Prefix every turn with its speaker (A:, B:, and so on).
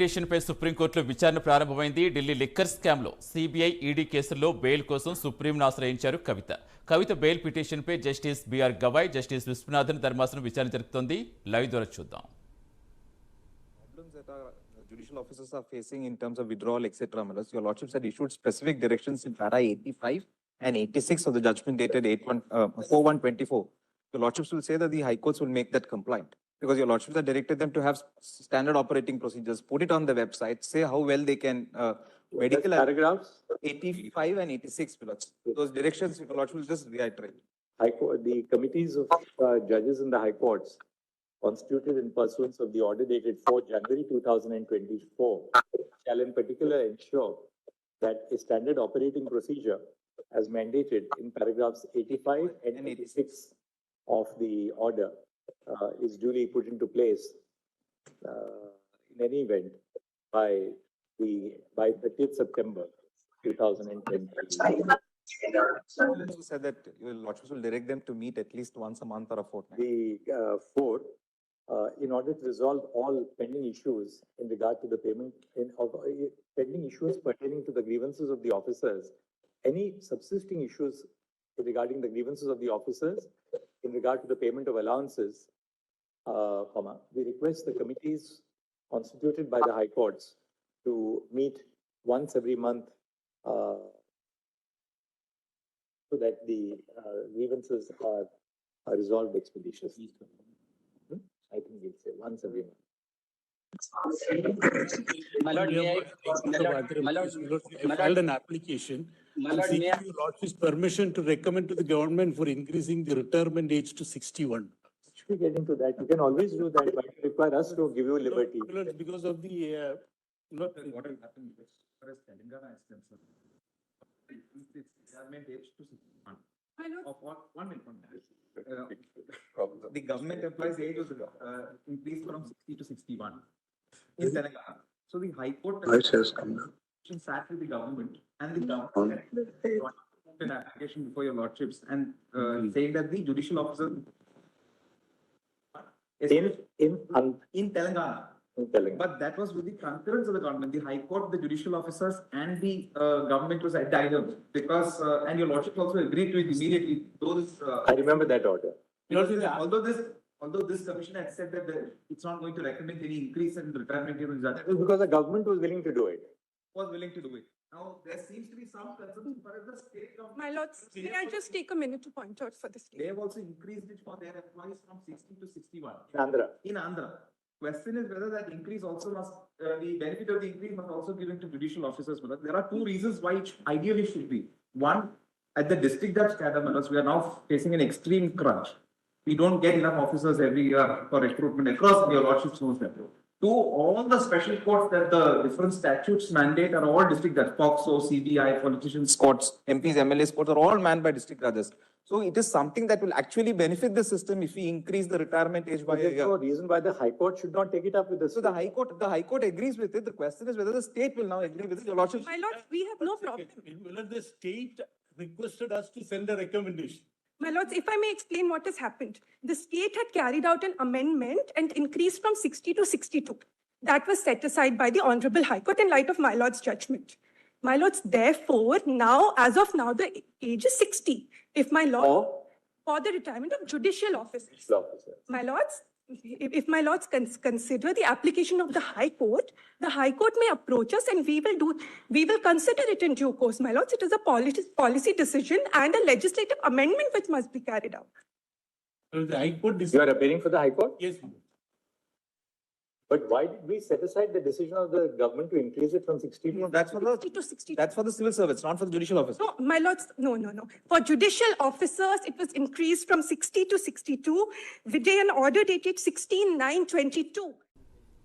A: పిటిషన్పై సుప్రీంకోర్టులో విచారణ ప్రారంభమైంది. ఢిల్లీ లిక్కర్ స్కామ్లో సిబిఐ ఈడీ కేసుల్లో బెయిల్ కోసం సుప్రీంను ఆశ్రయించారు కవిత బెయిల్ పిటిషన్పై justice BR Gavai, justice Viswanathan ధర్మాసనం విచారణ జరుపుతోంది. లైవ్ ద్వారా చూద్దాం.
B: Problems that our judicial officers are facing in terms of withdrawal, etc. Your Lordships had issued specific directions in para 85 and 86 of the judgment dated 4/1/24. Your Lordships will say that the High Courts will make that compliant, because your Lordships have directed them to have standard operating procedures, put it on the website, say how well they can medical
C: paragraphs
B: 85 and 86 below. Those directions, your Lordships will just reiterate.
C: High Court, the committees of judges in the High Courts, constituted in pursuance of the order dated 4 January 2024, shall in particular ensure that a standard operating procedure, as mandated in paragraphs 85 and 86 of the order, is duly put into place in any event by 30th September 2020.
B: You said that your Lordships will direct them to meet at least once a month or a fortnight.
C: The fourth, in order to resolve all pending issues in regard to the payment of pending issues pertaining to the grievances of the officers, any subsisting issues regarding the grievances of the officers in regard to the payment of allowances, we request the committees constituted by the High Courts to meet once every month so that the grievances are resolved expeditiously. I think we'll say once every month.
D: My lord, I filed an application seeking your Lordship's permission to recommend to the government for increasing the retirement age to 61.
C: Should we get into that? You can always do that, but you require us to give you liberty.
D: Because of the
B: What will happen is, as far as Telangana is concerned, its retirement age to 61. One minute. The government employees' age was increased from 60 to 61 in Telangana. So the High Court sat with the government, and the government put an application before your Lordships and saying that the judicial officer in Telangana. But that was with the concurrence of the government. The High Court, the judicial officers, and the government was at dialogue, because and your Lordship also agreed to it immediately.
C: I remember that order.
B: Although this commission had said that it's not going to recommend any increase in the retirement age,
C: Because the government was willing to do it.
B: Now there seems to be some concern for the state government.
E: My lords, may I just take a minute to point out for the state?
B: They have also increased it for their employees from 60 to 61
C: In Andhra.
B: Question is whether that increase also must, the benefit of the increase must also be given to judicial officers. There are two reasons why it ideally should be. One, at the district judge cadre, we are now facing an extreme crunch. We don't get enough officers every year for recruitment across your Lordships knows that. Two, all the special courts that the different statutes mandate are all district judges. POCSO, CBI, politicians' courts, MPs, MLAs' courts are all manned by district judges. So it is something that will actually benefit the system if we increase the retirement age by a year.
C: There's no reason why the High Court should not take it up with us.
B: So the High Court agrees with it. The question is whether the state will now agree with it. Your Lordship.
E: My lords, we have no problem.
D: The state requested us to send a recommendation.
E: My lords, if I may explain what has happened. The state had carried out an amendment and increased from 60 to 62. That was set aside by the Honorable High Court in light of my lord's judgment. My lords, therefore, now, as of now, the age is 60. If my lord, for the retirement of judicial officers. My lords, if my lords consider the application of the High Court may approach us and we will consider it in due course. My lords, it is a policy decision and a legislative amendment which must be carried out.
D: The High Court
C: You are appealing for the High Court?
D: Yes.
C: But why did we set aside the decision of the government to increase it from 60 to
E: 60 to 62.
B: That's for the civil service, not for the judicial officers.
E: No, my lords, no. For judicial officers, it was increased from 60 to 62. With an order dated 16/9/22.